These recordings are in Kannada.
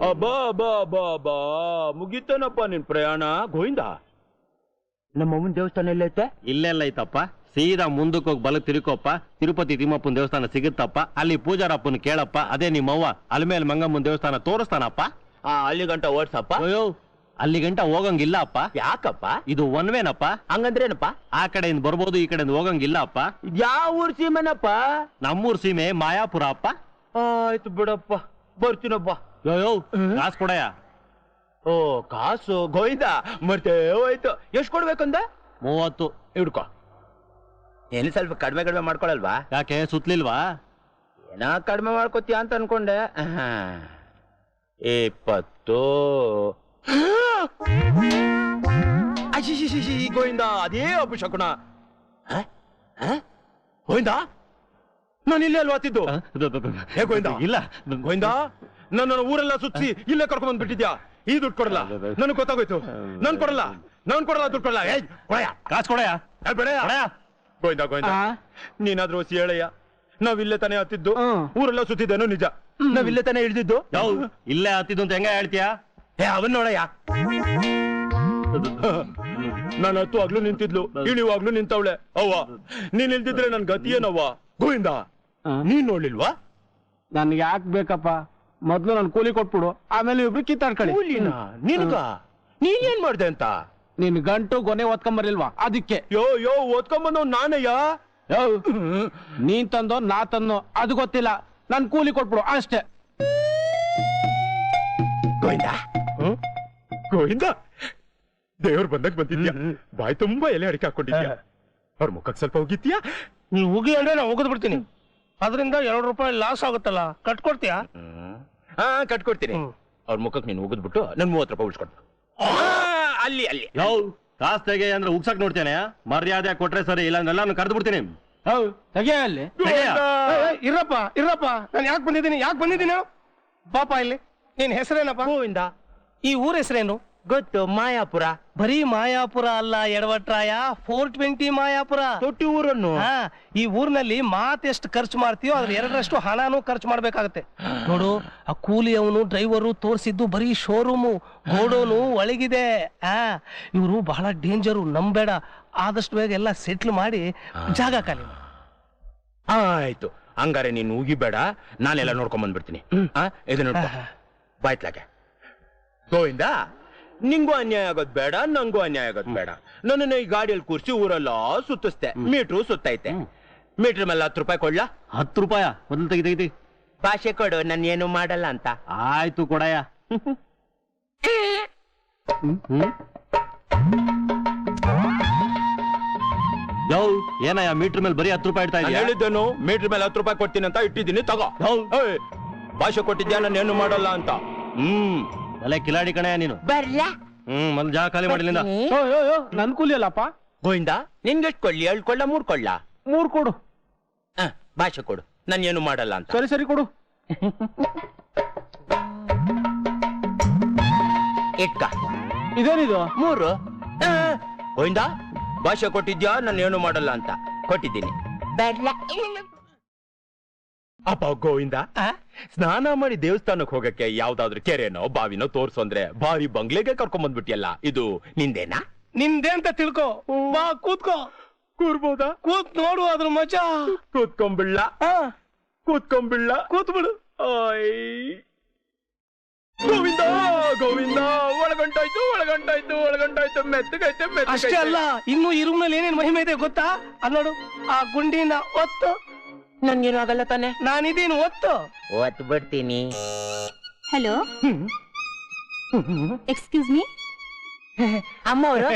ಅಬ್ಬಾ ಬಾ ಬಾ ಬಾ ಮುಗಿತನಪ್ಪ ನಿನ್ ಪ್ರಯಾಣ ಗೋವಿಂದ. ನಮ್ಮಮ್ಮನ ದೇವಸ್ಥಾನ ಎಲ್ಲೈತೆ? ಇಲ್ಲೆಲ್ಲ ಐತಪ್ಪ. ಸೀದಾ ಮುಂದಕ್ಕೆ ಹೋಗಿ ಬಲಕ್ ತಿರುಕೋಪ್ಪ, ತಿರುಪತಿ ತಿಮ್ಮಪ್ಪನ ದೇವಸ್ಥಾನ ಸಿಗುತ್ತಪ್ಪ. ಅಲ್ಲಿ ಪೂಜಾರಪ್ಪನ ಕೇಳಪ್ಪ, ಅದೇ ನಿಮ್ಮವ್ವ ಅಲ್ಮೇಲ್ ಮಂಗಮ್ಮನ ದೇವಸ್ಥಾನ ತೋರಿಸ್ತಾನಪ್ಪ. ಅಲ್ಲಿ ಗಂಟ ಓಡ್ಸಪ್ಪ. ಅಯ್ಯೋ ಅಲ್ಲಿ ಗಂಟ ಹೋಗಂಗಿಲ್ಲ ಅಪ್ಪ. ಯಾಕಪ್ಪ? ಇದು ಒನ್ವೇನಪ್ಪ. ಹಂಗಂದ್ರೇನಪ್ಪ? ಆ ಕಡೆಯಿಂದ ಬರ್ಬೋದು, ಈ ಕಡೆಯಿಂದ ಹೋಗಂಗಿಲ್ಲ ಅಪ್ಪ. ಯಾವ ಊರ್ ಸೀಮೆನಪ್ಪ? ನಮ್ಮೂರ್ ಸೀಮೆ ಮಾಯಾಪುರ ಅಪ್ಪ. ಆಯ್ತು ಬಿಡಪ್ಪ, ಬರ್ತೀನಪ್ಪ. ಅಯ್ಯೋ ಕಾಸು ಕೊಡಯ್ಯ. ಓ ಕಾಸು ಗೋವಿಂದ ಮತ್ತೆ ಹೋಯ್ತು. ಎಷ್ಟು ಕೊಡ್ಬೇಕಂದ? 30. ಹಿಡ್ಕೊ. ಏನು ಸ್ವಲ್ಪ ಕಡಿಮೆ ಮಾಡ್ಕೊಳಲ್ವಾ? ಯಾಕೆ ಸುತ್ಲಿಲ್ವಾ? ಏನ ಕಡಿಮೆ ಮಾಡ್ಕೋತೀಯ ಅಂತ ಅನ್ಕೊಂಡೆ. 20. ಗೋವಿಂದ ಅದೇ ಅಪಶಕುನ. ಗೋವಿಂದ ನಾನು ಇಲ್ಲೇ ಅಲ್ವಾ ಆತಿದ್ದು? ಹೇ ಗೋವಿಂದ, ಇಲ್ಲ ಗೋವಿಂದ ನನ್ನ ಊರೆಲ್ಲ ಸುತ್ತಿ ಇಲ್ಲೇ ಕರ್ಕೊಂಡ್ ಬಂದ್ಬಿಟ್ಟಿದ್ಯಾ. ಈ ದುಡ್ಡು ಕೊಡಲ್ಲ, ನನಗೆ ಗೊತ್ತಾಗೋಯ್ತು. ನಾನ್ ಕೊಡಲ್ಲ ದುಡ್ಡು ಕೊಡಲ್ಲ. ಕಾಸು ಕೊಡಯ್ಯ. ಗೋವಿಂದ ಗೋವಿಂದ ನೀನಾದ್ರೂ ಹೊಸಿ ಹೇಳಯ್ಯ. ನಾವಿಲ್ಲೇ ತಾನೇ ಹತ್ತಿದ್ದು, ಊರೆಲ್ಲ ಸುತ್ತಿದ್ದೇನೋ ನಿಜ. ನಾವಿಲ್ಲೇ ತಾನೇ ಹಿಡಿದಿದ್ದು. ಇಲ್ಲೇ ಹತ್ತಿದ್ದು ಅಂತ ಹೆಂಗ ಹೇಳ್ತೀಯ? ಅವನ್ ನೋಡಯ್ಯ, ನಾನು ಹತ್ತುವಾಗ್ಲೂ ನಿಂತಿದ್ಲು, ಇಳಿಯುವಾಗ್ಲೂ ನಿಂತವಳೆ. ಅವ್ವ ನೀನ್ ಇಲ್ದಿದ್ರೆ ನನ್ ಗತಿ ಏನವ್ವ? ಗೋವಿಂದ ನೀನ್ ನೋಡ್ಲಿಲ್ವಾ? ನನ್ಗೆ ಯಾಕೆ ಬೇಕಪ್ಪ? ಮೊದ್ಲು ನನ್ ಕೂಲಿ ಕೊಟ್ಬಿಡು, ಆಮೇಲೆ ಇಬ್ರು ಕಿತ್ತಾಡ್ಕೊಳ್ಳಿ. ನಿನ್ಗ ನೀನ್ ಏನ್ ಮಾಡ್ದೆ ಅಂತ? ನಿನ್ ಗಂಟು ಗೊನೆ ಓದ್ಕೊಂಬರ್ಲಿಲ್ವಾ ಅದಕ್ಕೆ? ಯೋ ಓದ್ಕೊಂಬಂದವ್ ನಾನಯ್ಯ. ನೀನ್ ತಂದೋ ನಾ ತಂದೋ ಅದು ಗೊತ್ತಿಲ್ಲ, ನನ್ ಕೂಲಿ ಕೊಟ್ಬಿಡು ಅಷ್ಟೇ. ಗೋವಿಂದ ಗೋವಿಂದ ದೇವ್ರು ಬಂದಾಗ ಬಂದಿದ್ಯಾ. ಬಾಯಿ ತುಂಬಾ ಎಲೆ ಅಡಿಕೆ ಹಾಕೊಂಡಿದ್ಯಾ. ಅವ್ರ ಮುಖಕ್ಕೆ ಸ್ವಲ್ಪ ಹೋಗಿದ್ಯಾ? ನೀವು ಹೋಗಿ ಅಂದ್ರೆ ನಾ ಹೋಗದ್ ಬಿಡ್ತೀನಿ. ಅದರಿಂದ ₹2 ಲಾಸ್ ಆಗುತ್ತಲ್ಲ, ಕಟ್ಕೊಡ್ತೀಯಾ? ಕಟ್ಕೊಡ್ತೀನಿ. ಅವ್ರ ಮುಖಕ್ಕೆ ನೀನು ಉಗಿದ್ಬಿಟ್ಟು ನನ್ ₹30 ಉಳಿಸ್ಕೊಡ್ತು. ಅಲ್ಲಿ ಕಾಸು ತೆಗೆ ಅಂದ್ರೆ ಉಗ್ಸಕ್ ನೋಡ್ತೇನೆ. ಮರ್ಯಾದೆ ಕೊಟ್ರೆ ಸರಿ, ಇಲ್ಲ ನಾನು ಕರೆದು ಬಿಡ್ತೀನಿ. ತೆಗಿಯ ಅಲ್ಲಿ. ಇರಪ್ಪ ನಾನು ಯಾಕೆ ಬಂದಿದ್ದೀನಿ ಪಾಪ. ಇಲ್ಲಿ ನಿನ್ ಹೆಸರೇನಪ್ಪ? ಗೋವಿಂದ. ಈ ಊರ ಹೆಸರೇನು? ಗೊತ್ತು, ಮಾಯಾಪುರ. ಬರೀ ಮಾಯಾಪುರ ಅಲ್ಲ ಎಡವಟ್ರಾಯ, 420 ಮಾಯಾಪುರ. ತೊಟ್ಟಿ ಊರನ್ನು. ಈ ಊರಿನಲ್ಲಿ ಮಾತೆಷ್ಟು ಖರ್ಚು ಮಾಡ್ತೀಯೋ ಅದ್ರ 2ರಷ್ಟು ಹಣನೂ ಖರ್ಚು ಮಾಡ್ಬೇಕಾಗತ್ತೆ ನೋಡು. ಆ ಕೂಲಿ ಅವನು ಡ್ರೈವರು ತೋರಿಸಿದ್ದು ಬರೀ ಶೋರೂಮು, ಗೋಡೋನು ಒಳಗಿದೆ. ಇವರು ಬಹಳ ಡೇಂಜರು, ನಂಬೇಡ. ಆದಷ್ಟು ಬೇಗ ಎಲ್ಲ ಸೆಟ್ಲ್ ಮಾಡಿ ಜಾಗ ಖಾಲಿ ಮಾಡು. ಆಯ್ತು, ಹಂಗಾರೆ ನೀನು ಉಗಿಬೇಡ, ನಾನೆಲ್ಲ ನೋಡ್ಕೊಂಡ್ ಬಂದ್ಬಿಡ್ತೀನಿ. ಇದು ನೋಡ್ಕೊ ಬಾಯ್ತ್ಲಾಗೆ. ಗೋವಿಂದ ನಿಂಗೂ ಅನ್ಯಾಯ ಆಗೋದ್ ಬೇಡ, ನಂಗೂ ಅನ್ಯಾಯ ಆಗೋದ್ ಬೇಡ. ನನ್ನನ್ನ ಈ ಗಾಡಿಯಲ್ಲಿ ಕೂರ್ಸಿ ಊರೆಲ್ಲ ಸುತ್ತಿಸ್ತೆ. ಮೀಟ್ರು ಸುತ್ತೈತೆ. ಮೀಟ್ರ್ ಮೇಲೆ ₹10 ಕೊಡ್ಲಾ? ₹10 ಮೊದಲು ತೆಗಿ. ಭಾಷೆ ಕೊಡು, ನಾನು ಏನು ಮಾಡಲ್ಲ ಅಂತ. ಆಯ್ತು ಕೊಡಯ್ಯ. ಏನಯ್ಯ ಮೀಟರ್ ಮೇಲೆ ಬರೀ ₹10 ಇಡ್ತಾ ಇದೀಯ? ಹೇಳಿದ್ದೇನು ಮೀಟ್ರ್ ಮೇಲೆ ₹10 ಕೊಡ್ತೀನಿ ಅಂತ ಇಟ್ಟಿದ್ದೀನಿ, ತಗೋ. ಭಾಷೆ ಕೊಟ್ಟಿದ್ಯಾ ನಾನು ಏನು ಮಾಡಲ್ಲ ಅಂತ. ಅಲ್ಲೇ ಕಿಲಾಡಿ ಕಣಯ್ಯ ನೀನು. ಬರ್ಲಾ? ಮೊದಲು ಜಾಗ ಖಾಲಿ ಮಾಡಿಲಿಂದ. ನನ್ ಕೂಲಿ ಅಲ್ಲಪ್ಪ. ಗೋವಿಂದ ನಿನ್ಗೆಷ್ಟು ಕೊಡ್ಲಿ? 2 ಕೊಳ್ಳ 3 ಕೊಳ್ಳ? 3 ಕೊಡು. ಭಾಷೆ ಕೊಡು, ನಾನು ಏನು ಮಾಡಲ್ಲ ಅಂತ. ಸರಿ ಕೊಡು. ಇಟ್ಕ. ಇದೇನಿದು? 3. ಗೋವಿಂದ ಭಾಷೆ ಕೊಟ್ಟಿದ್ಯಾ ನಾನು ಏನು ಮಾಡಲ್ಲ ಅಂತ? ಕೊಟ್ಟಿದ್ದೀನಿ. ಅಪ್ಪ ಗೋವಿಂದ, ಸ್ನಾನ ಮಾಡಿ ದೇವಸ್ಥಾನಕ್ಕೆ ಹೋಗಕ್ಕೆ ಯಾವ್ದಾದ್ರು ಕೆರೆನೋ ಬಾವಿನೋ ತೋರ್ಸು ಅಂದ್ರೆ ಭಾರಿ ಬಂಗ್ಲೆಗೆ ಕರ್ಕೊಂಡ್ ಬಂದ್ಬಿಟ್ಟಿಯಲ್ಲ. ಇದು ನಿಂದೇನಾ? ನಿಂದೆ ಅಂತ ತಿಳ್ಕೊ. ಬಾ ಕೂತ್ಕೋ. ಕೂರ್ಬೋದಾ? ಕೂತ್ ನೋಡು ಅದ್ರ ಮಜಾ. ಕೂತ್ಕೊಂಬಿಡ್ಲ? ಕೂತ್ಬಿಡು. ಗೋವಿಂದ ಗೋವಿಂದ ಒಳಗಂಟಾಯ್ತು ಮೆತ್ತಗೈತೆ. ಅಷ್ಟೇ ಅಲ್ಲ, ಇನ್ನು ಈ ರೂಮ್ನಲ್ಲಿ ಏನೇನ್ ಮಹಿಮೆ ಇದೆ ಗೊತ್ತಾ? ಅದ್ ನೋಡು, ಆ ಗುಂಡಿನ ಒತ್ತು. ನನ್ಗೇನು ಆಗಲ್ಲ ತಾನೆ? ನಾನಿದೇನು ಒತ್ತು ಬಿಡ್ತೀನಿ. Hello, excuse me. ಅಮ್ಮ ಅವರು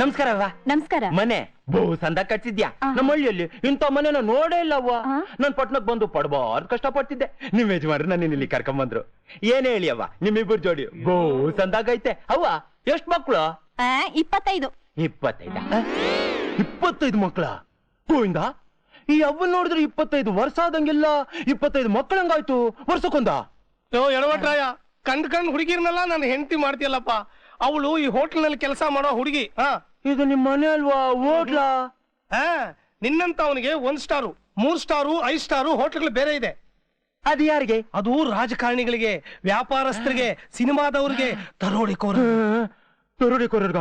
ನಮಸ್ಕಾರ ಅವ್ವ. ನಮಸ್ಕಾರ. ಮನೆ ಬಹು ಸಂದ ಕಟ್ಸಿದ್ಯಾ? ನಮ್ಮ ಹಳ್ಳಿಯಲ್ಲಿ ಇಂಥ ಮನೆ ನಾನು ನೋಡೇ ಇಲ್ಲವ್ವ. ನಾನ್ ಪಟ್ನಕ್ ಬಂದು ಪಡ್ಬಾರ್ದು ಕಷ್ಟ ಪಡ್ತಿದ್ದೆ. ನಿಮ್ ಯಜಮಾನ್ರು ನನ್ನ ಇಲ್ಲಿ ಕರ್ಕೊಂಡ್ ಬಂದ್ರು. ಏನ್ ಹೇಳಿ ಅವ್ವ, ನಿಮ್ಮಿಬ್ಬರು ಜೋಡಿ ಬಹು ಸಂದಾಗೈತೆ. ಅವ್ವ ಎಷ್ಟ್ ಮಕ್ಳು? 25. 25 ಮಕ್ಳ? ಗೋವಿಂದ ಈ ಅವ್ವ ನೋಡಿದ್ರೆ 25 ವರ್ಷ ಆದಂಗಿಲ್ಲ, 25 ಮಕ್ಕಳಂಗಾಯ್ತು. ವರ್ಷಕ್ಕೊಂದ? ಎಡವಟ್ರಾಯ, ಕಂಡ್ ಹುಡುಗಿರ್ನೆಲ್ಲ ನಾನು ಹೆಂಡತಿ ಮಾಡ್ತೀಯಲ್ಲಪ್ಪ. ಅವಳು ಈ ಹೋಟ್ಲ್ನಲ್ಲಿ ಕೆಲಸ ಮಾಡೋ ಹುಡುಗಿ. ಇದು ನಿಮ್ ಮನೆ ಅಲ್ವಾ? ಹೋಟ್ಲಾ? ನಿನ್ನಂತ ಅವನಿಗೆ 1 ಸ್ಟಾರು, 3 ಸ್ಟಾರು, 5 ಸ್ಟಾರು ಹೋಟ್ಲ್ಗಳು ಬೇರೆ ಇದೆ. ಅದು ಯಾರಿಗೆ? ಅದು ರಾಜಕಾರಣಿಗಳಿಗೆ, ವ್ಯಾಪಾರಸ್ಥರಿಗೆ, ಸಿನಿಮಾದವ್ರಿಗೆ, ದರೋಡೆಕೋರ. ದರೋಡೆಕೋರರ್ಗ?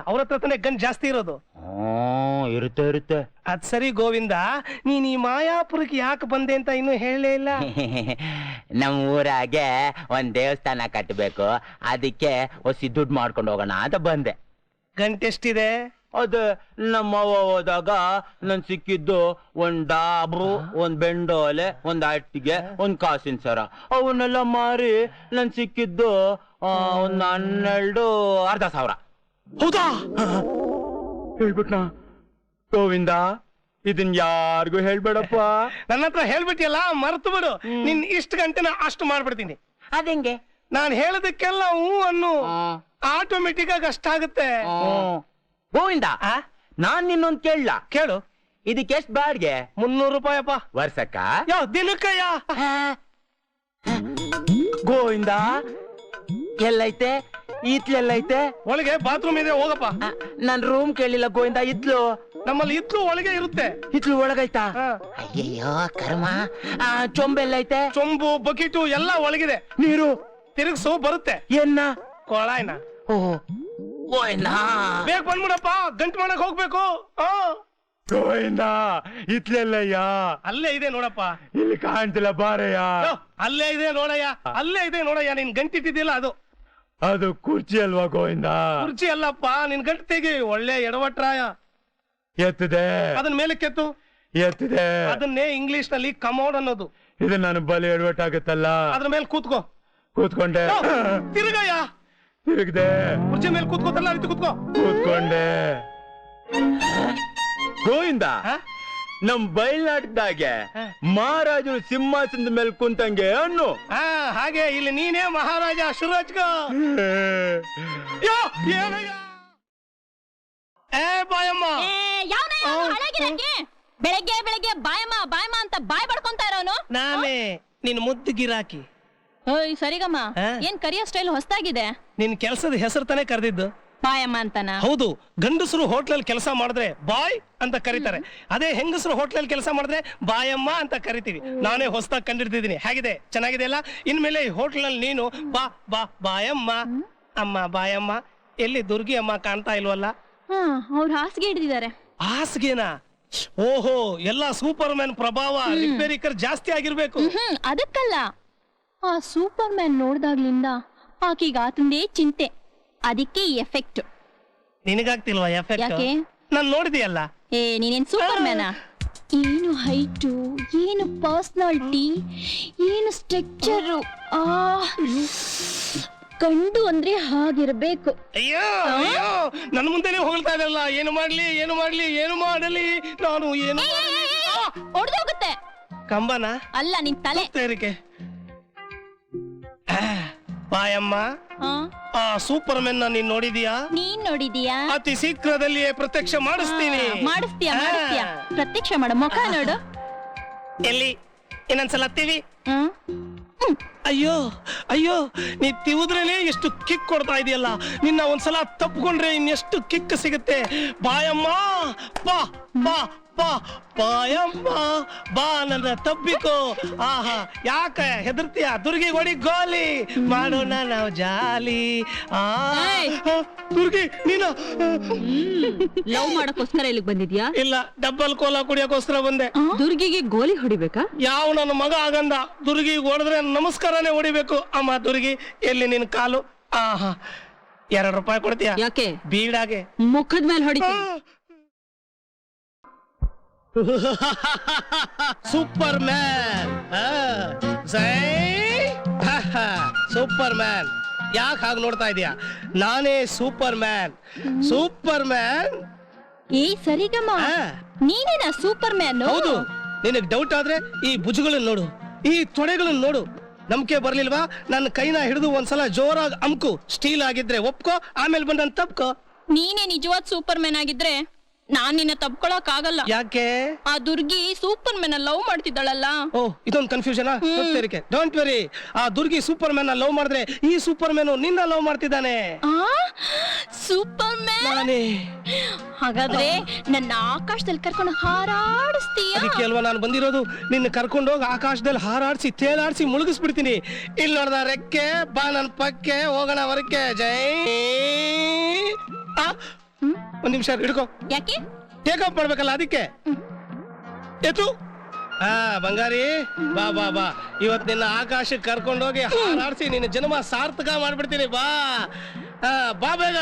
ಅವ್ರ ಹತ್ರ ತಾನೇ ಗನ್ ಜಾಸ್ತಿ ಇರೋದು. ಇರುತ್ತೆ ಇರುತ್ತೆ. ಅದ್ ಸರಿ ಗೋವಿಂದ, ನೀನ್ ಈ ಮಾಯಾಪುರಕ್ಕೆ ಯಾಕೆ ಬಂದೆ ಅಂತ ಇನ್ನೂ ಹೇಳಲೇ ಇಲ್ಲ. ನಮ್ ಊರಾಗೆ ಒಂದ್ ದೇವಸ್ಥಾನ ಕಟ್ಟಬೇಕು, ಅದಕ್ಕೆ ಹೊಸಿ ದುಡ್ಡು ಮಾಡ್ಕೊಂಡು ಹೋಗೋಣ ಅಂತ ಬಂದೆ. ಗಂಟೆ ಎಷ್ಟಿದೆ? ಅದ ನಮ್ಮವ್ವ ಹೋದಾಗ ನನ್ ಸಿಕ್ಕಿದ್ದು ಒಂದ್ ಡಾಬ್ರು, ಒಂದ್ ಬೆಂಡೋಲೆ, ಒಂದ್ ಅಟ್ಟಿಗೆ, ಒಂದ್ ಕಾಸಿನ ಸರ. ಅವನ್ನೆಲ್ಲ ಮಾರಿ ನನ್ ಸಿಕ್ಕಿದ್ದು ಒಂದ್ 12 ಅರ್ಧ ಸಾವಿರ. ಹೌದಾ? ಹೇಳ್ಬಿಟ್ನಾ? ಗೋವಿಂದ, ಇದನ್ ಯಾರಿಗೂ ಹೇಳ್ಬೇಡಪ್ಪ. ನನ್ನ ಹತ್ರ ಹೇಳ್ಬಿಟ್ಟಿಯಲ್ಲ, ಮರ್ತು ಬಿಡು. ನಿನ್ ಇಷ್ಟು ಗಂಟೆನ ಅಷ್ಟು ಮಾಡ್ಬಿಡ್ತೀನಿ. ಅದಂಗೆ? ನಾನ್ ಹೇಳದಕ್ಕೆಲ್ಲ ಹೂ ಅನ್ನು, ಆಟೋಮೆಟಿಕ್ ಆಗಿ ಅಷ್ಟಾಗುತ್ತೆ. ಗೋವಿಂದ, ನಾನ್ ನಿನ್ನೊಂದ್ ಕೇಳಲ್ಲ? ಕೇಳು. ಇದಕ್ಕೆ ಎಷ್ಟ್ ಬಾಡ್ಗೆ? 300 ರೂಪಾಯಪ್ಪ. ವರ್ಷಕ್ಕ? ಯಾವ ದಿನಕ್ಕಯ್ಯ? ಗೋವಿಂದ, ಎಲ್ಲೈತೆ ಇತ್ಲೆಲ್ಲೈತೆ? ಒಳಗೆ ಬಾತ್ರೂಮ್ ಇದೆ, ಹೋಗಪ್ಪ. ನನ್ ರೂಮ್ ಕೇಳಿಲ್ಲ ಗೋವಿಂದ. ಇತ್ಲು ನಮ್ಮಲ್ಲಿ ಇತ್ಲು ಒಳಗೆ ಇರುತ್ತೆ. ಇತ್ಲು ಒಳಗೈತಾ? ಅಯ್ಯಯ್ಯೋ ಕರ್ಮ. ಚೊಂಬೆಲ್ಲೈತೆ? ಚೊಂಬು, ಬಕೀಟು ಎಲ್ಲ ಒಳಗಿದೆ. ನೀರು ತಿರುಗಿಸು, ಬರುತ್ತೆ. ಏನ್ನ? ಕೊಳಾಯ್ನ. ಗೋವಿಂದ, ಬೇಗ ಬಂದ್ಬಿಡಪ್ಪ, ಗಂಟು ಮಾಡಕ್ ಹೋಗ್ಬೇಕು. ಗೋವಿಂದ, ಇತ್ಲೆಲ್ಲಯ್ಯ? ಅಲ್ಲೇ ಇದೆ ನೋಡಪ್ಪ. ಇಲ್ಲಿ ಕಾಣ್ತಿಲ್ಲ, ಬಾರಯ್ಯ. ಅಲ್ಲೇ ಇದೆ ನೋಡಯ್ಯ, ಅಲ್ಲೇ ಇದೆ ನೋಡಯ್ಯ. ನಿನ್ ಗಂಟಿಟ್ಟಿದ್ದಿಲ್ಲ ಅದು? ಅದು ಕುರ್ಚಿ ಅಲ್ವಾ ಗೋವಿಂದ? ಕುರ್ಚಿ ಅಲ್ಲಪ್ಪ, ನಿನ್ ಗಂಟು ತೆಗಿ. ಒಳ್ಳೆ ಎಡವಟ್ರಾಯ. ಎತ್ತಿದೆ. ಅದನ್ನ ಮೇಲೆ ಕೆತ್ತು. ಎತ್ತಿದೆ. ಅದನ್ನೇ ಇಂಗ್ಲಿಷ್ ನಲ್ಲಿ ಕಮೋಡ್ ಅನ್ನೋದು. ಇದು ನಾನು ಬಲಿ ಎಡವಟ್ಟಾಗತ್ತಲ್ಲ. ಅದ್ರ ಮೇಲೆ ಕೂತ್ಕೋ. ಕೂತ್ಕೊಂಡೆ. ತಿರುಗಯ್ಯ. ತಿರುಗದೆ. ಕುರ್ಚಿ ಮೇಲೆ ಕೂತ್ಕೋತಲ್ಲ, ರೀತಿ ಕೂತ್ಕೋ. ಕೂತ್ಕೊಂಡೆ. ಗೋವಿಂದ, ನಮ್ ಬಯಲ್ನಾಟದಾಗೆ ಮಹಾರಾಜರು ಸಿಂಹಾಸನದ ಮೇಲೆ ಕುಂತಂಗೆ ಅನ್ನು. ಹಾಗೆ ಇಲ್ಲಿ ನೀನೇ ಮಹಾರಾಜ. ಶುರು ಹಚ್ಕೋ. ಬಾಯಮ್ಮ. ಬೆಳಗ್ಗೆ ಬೆಳಗ್ಗೆ ಬಾಯಮ್ಮ ಬಾಯಮ್ಮ ಅಂತ ಬಾಯ್ ಬಡ್ಕೊಂತ ಇರೋನು ನಾನೇ, ನಿನ್ ಮುದ್ದು ಗಿರಾಕಿ. ಓಯ್ ಸರಿಗಮ್ಮ, ಏನ್ ಕರಿಯೋ ಸ್ಟೈಲ್ ಹೊಸದಾಗಿದೆ. ನಿನ್ ಕೆಲ್ಸದ ಹೆಸರು ತಾನೇ ಕರೆದಿದ್ದು. ಬಾಯಮ್ಮ ಅಂತನ? ಹೌದು. ಗಂಡಸರು ಹೋಟ್ಲಲ್ಲಿ ಕೆಲಸ ಮಾಡಿದ್ರೆ ಬಾಯ್ ಅಂತ ಕರೀತಾರೆ. ಅದೇ ಹೆಂಗಸರು ಹೋಟ್ಲಲ್ಲಿ ಕೆಲಸ ಮಾಡಿದ್ರೆ ಬಾಯಮ್ಮ ಅಂತ ಕರಿತೀವಿ. ನಾನೇ ಹೊಸದಾಗಿ ಕಂಡಿಡ್ತಿದ್ದೀನಿ. ಹೇಗಿದೆ? ಚೆನ್ನಾಗಿದೆ ಅಲ್ಲ? ಇನ್ಮೇಲೆ ಈ ಹೋಟ್ಲಲ್ಲಿ ನೀನು ಬಾ ಬಾ ಬಾಯಮ್ಮ, ಅಮ್ಮ ಬಾಯಮ್ಮ. ಎಲ್ಲಿ ದುರ್ಗಿ ಅಮ್ಮ ಕಾಣ್ತಾ ಇಲ್ವಲ್ಲ? ಅವ್ರು ಹಾಸಿಗೆ ಹಿಡಿದಿದ್ದಾರೆ. ಹಾಸಿಗೆನಾ? ಓಹೋ, ಎಲ್ಲ ಸೂಪರ್ ಮ್ಯಾನ್ ಪ್ರಭಾವ, ರಿಪೇರಿಕರ್ ಜಾಸ್ತಿ ಆಗಿರ್ಬೇಕು. ಅದಕ್ಕಲ್ಲ, ಆ ಸೂಪರ್ ಮ್ಯಾನ್ ನೋಡ್ದಾಗ್ಲಿಂದ ಆಕೀಗ ಆತಂದೇ ಚಿಂತೆ. ಅದಕ್ಕೆ ಈ ಎಫೆಕ್ಟ್. ನಿನಗಾಗ್ತಿಲ್ವಾ ಎಫೆಕ್ಟ್? ಯಾಕೆ? ನಾನ್ ನೋಡಿದೆಯಲ್ಲ. ನೀನೇನ್ ಸೂಪರ್ ಮ್ಯಾನಾ? ಏನು ಹೈಟು, ಏನು ಪರ್ಸನಾಲಿಟಿ, ಏನು ಸ್ಟ್ರಕ್ಚರು. ಗಂಡು ಅಂದ್ರೆ ಹಾಗಿರ್ಬೇಕು. ಅಯ್ಯೋ ಅಯ್ಯೋ, ನನ್ನ ಮುಂದೆನೆ ಹೊಗಳ್ತಾ ಇದಲ್ಲ. ಏನು ಮಾಡ್ಲಿ, ಏನು ಮಾಡ್ಲಿ, ಏನು ಮಾಡಲಿ ನಾನು? ಏನು ಹೊಡೆದೋಗುತ್ತೆ. ಕಂಬನ ಅಲ್ಲ, ನಿನ್ ತಲೆ. ತೇರಿಕೆ. ಬಾಯಮ್ಮ, ಆ ಸೂಪರ್ ಮೆನ್ ನೀನ್ ನೋಡಿದೀಯಾ? ನೀನ್ ನೋಡಿದೀಯಾ? ಅತಿ ಶೀಘ್ರದಲ್ಲಿಯೇ ಪ್ರತ್ಯಕ್ಷ ಮಾಡಿಸ್ತೀನಿ. ಮಾಡಿಸ್ತೀಯ? ಪ್ರತ್ಯಕ್ಷ ಮಾಡ, ಮುಖ ನೋಡು. ಎಲ್ಲಿ? ಇನ್ನೊಂದ್ಸಲ ಹತ್ತೀವಿ. ಅಯ್ಯೋ ಅಯ್ಯೋ, ನೀ ತಿವುದ್ರೇನೆ ಎಷ್ಟು ಕಿಕ್ ಕೊಡ್ತಾ ಇದೆಯಲ್ಲ. ನಿನ್ನ ಒಂದ್ಸಲ ತಪ್ಪಿಕೊಂಡ್ರೆ ಇನ್ನೆಷ್ಟು ಕಿಕ್ ಸಿಗುತ್ತೆ. ಬಾಯಮ್ಮ ಬಾ ಬಾ ಬಾ, ಬಾಯಮ್ಮ ಬಾ, ನನ್ನ ತಬ್ಬಿಕೋ. ಆಹಾ, ಯಾಕ ಹೆದರ್ತೀಯ? ದುರ್ಗಿ ಹೊಡಿ ಗೋಲಿ ಮಾಡೋಣ ನಾವು ಜಾಲಿ. ದುರ್ಗಿ ನೀನ ಲವ್ ಮಾಡಕ್ಕೋಸ್ಕರ ಇಲ್ಲಿಗೆ ಬಂದಿದ್ಯಾ? ಇಲ್ಲ, ಡಬ್ಬಲ್ ಕೋಲಾ ಕುಡಿಯೋಕೋಸ್ಕರ ಬಂದೆ. ದುರ್ಗಿಗೆ ಗೋಲಿ ಹೊಡಿಬೇಕಾ? ಯಾವ ನನ್ನ ಮಗ ಆಗಂದ ದುರ್ಗಿ ಹೊಡೆದ್ರೆ ನಮಸ್ಕಾರನೇ ಹೊಡಿಬೇಕು. ಅಮ್ಮ ದುರ್ಗಿ, ಎಲ್ಲಿ ನಿನ್ ಕಾಲು? ಆಹಾ, 2 ರೂಪಾಯಿ ಕೊಡ್ತೀಯ? ಯಾಕೆ? ಬೀಡಾಗೆ ಮುಖದ ಮೇಲೆ ಹೊಡಿತೀನಿ. Super man. Super man. ಯಾಕೆ ಹಾಗೆ ನೋಡ್ತಾ ಇದೀಯಾ? ನಾನೇ ಸೂಪರ್ ಮ್ಯಾನ್. Super man. ಏ ಸರಿಗಮ್ಮ, ನೀನೇನಾ ಸೂಪರ್ ಮ್ಯಾನ್? ಹೌದು. ನಿನಗ್ ಡೌಟ್ ಆದ್ರೆ ಈ ಭುಜಗಳನ್ನ ನೋಡು, ಈ ತೊಡೆಗಳನ್ನ ನೋಡು. ನಂಬಿಕೆ ಬರ್ಲಿಲ್ವಾ? ನನ್ನ ಕೈನ ಹಿಡಿದು ಒಂದ್ಸಲ ಜೋರಾಗಿ ಅಮ್ಕು. ಸ್ಟೀಲ್ ಆಗಿದ್ರೆ ಒಪ್ಕೋ, ಆಮೇಲೆ ಬಂದ್ ತಪ್ಕೋ. ನೀನೇ ನಿಜವಾದ ಸೂಪರ್ ಮ್ಯಾನ್ ಆಗಿದ್ರೆ ನಾನ್ ನಿನ್ನ ತಪ್ಕೊಳಕ್ ಆಗಲ್ಲ. ಯಾಕೆ? ಆ ದುರ್ಗಿ ಸೂಪರ್ ಮ್ಯಾನ್ ಲವ್ ಮಾಡ್ತಿದ್ದಾಳಲ್ಲ. ಓ ಇದೊಂದು ಕನ್ಫ್ಯೂಷನ್. ಡೋಂಟ್ ವೆರಿ, ಆ ದುರ್ಗಿ ಸೂಪರ್ ಮ್ಯಾನ್ ಲವ್ ಮಾಡಿದ್ರೆ ಈ ಸೂಪರ್ ಮ್ಯಾನ್ ನಿನ್ನ ಲವ್ ಮಾಡ್ತಿದ್ದಾನೆ. ಸೂಪರ್ ಮ್ಯಾನ್ ನಾನೇ. ಹಾಗಾದ್ರೆ ನನ್ನ ಆಕಾಶದಲ್ಲಿ ಕರ್ಕೊಂಡು ಹಾರಾಡಿಸ್ತೀಯ? ಅದಕ್ಕೆ ಅಲ್ವಾ ನಾನು ಬಂದಿರೋದು. ನಿನ್ನ ಕರ್ಕೊಂಡೋಗಿ ಆಕಾಶದಲ್ಲಿ ಹಾರಾಡಿಸಿ ತೇಲಾಡಿಸಿ ಮುಳುಗಿಸ್ಬಿಡ್ತೀನಿ. ಇಲ್ಲಿ ನೋಡ್ದ ರೆಕ್ಕೆ ಬಾ ನನ್ ಪಕ್ಕೆ ಹೋಗೋಣ ಹೊರಕ್ಕೆ. ಜೈ ಒಂದ್ ನಿಮಿಷ ಹಿಡ್ಕೋ. ಯಾಕೆ? ಟೇಕ್ ಆಫ್ ಮಾಡ್ಬೇಕಲ್ಲ ಅದಕ್ಕೆ. ಎತ್ತು. ಬಂಗಾರಿ ಬಾ ಬಾ ಬಾ, ಇವತ್ ನಿನ್ನ ಆಕಾಶಕ್ಕೆ ಕರ್ಕೊಂಡೋಗಿ ಹಾರಾಡಿಸಿ ನಿನ್ನ ಜನ್ಮ ಸಾರ್ಥಕ ಮಾಡ್ಬಿಡ್ತೀನಿ. ಬಾ ಬಾ ಬೇಗ.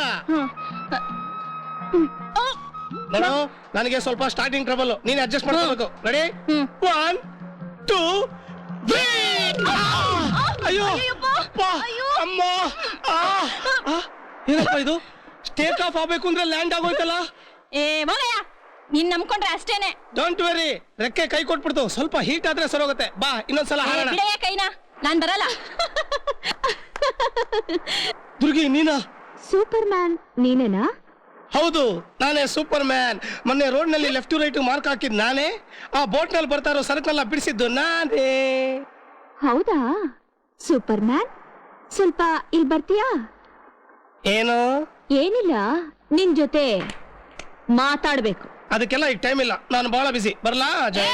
ನಾನು ನನಗೆ ಸ್ವಲ್ಪ ಸ್ಟಾರ್ಟಿಂಗ್ ಟ್ರಬಲ್, ನೀನ್ ಅಡ್ಜಸ್ಟ್ ಮಾಡ್ಕೋಬೇಕು. ರೆಡಿ? 1 2 3. ಅಯ್ಯೋ ಅಮ್ಮ, ಏನಪ್ಪ ಇದು? ಟೇಕ್ ಆಫ್ ಆಗ್ಬೇಕು ಅಂದ್ರೆ ಲ್ಯಾಂಡ್ ಆಗೋಯ್ತಲ್ಲ. ನೀನ್ ನಂಬ್ಕೊಂಡ್ರೆ ಅಷ್ಟೇನೆ. ಡೋಂಟ್ ವೆರಿ, ರೆಕ್ಕೆ ಕೈ ಕೊಟ್ಬಿಡ್ತು. ಸ್ವಲ್ಪ ಹೀಟ್ ಆದ್ರೆ ಸರೋಗುತ್ತೆ. ಬಾ ಇನ್ನೊಂದ್ಸಲ ಹಾರೋಣ. ಕೈನಾ, ನಾನ್ ಬರಲ್ಲ. ದುರ್ಗಿ ನೀನಾ? ಸೂಪರ್ ಮ್ಯಾನ್ ನೀನೇನಾ? ಹೌದು, ನಾನೇ ಸೂಪರ್ ಮ್ಯಾನ್. ಮೊನ್ನೆ ರೋಡ್ ನಲ್ಲಿ ಲೆಫ್ಟ್ ಟು ರೈಟ್ ಮಾರ್ಕ್ ಹಾಕಿದ್ ನಾನೇ. ಆ ಬೋಟ್ ನಲ್ಲಿ ಬರ್ತಾ ಇರೋ ಸರಕನೆಲ್ಲ ಬಿಡಿಸಿದ್ದು ನಾನೇ. ಹೌದಾ ಸೂಪರ್ ಮ್ಯಾನ್, ಸ್ವಲ್ಪ ಇಲ್ಲಿ ಬರ್ತೀಯಾ? ಏನು? ಏನಿಲ್ಲ, ನಿನ್ ಜೊತೆ ಮಾತಾಡ್ಬೇಕು. ಅದಕ್ಕೆಲ್ಲ ಈಗ ಟೈಮ್ ಇಲ್ಲ, ನಾನು ಬಹಳ ಬಿಸಿ. ಬರ್ಲಾ? ಜೈ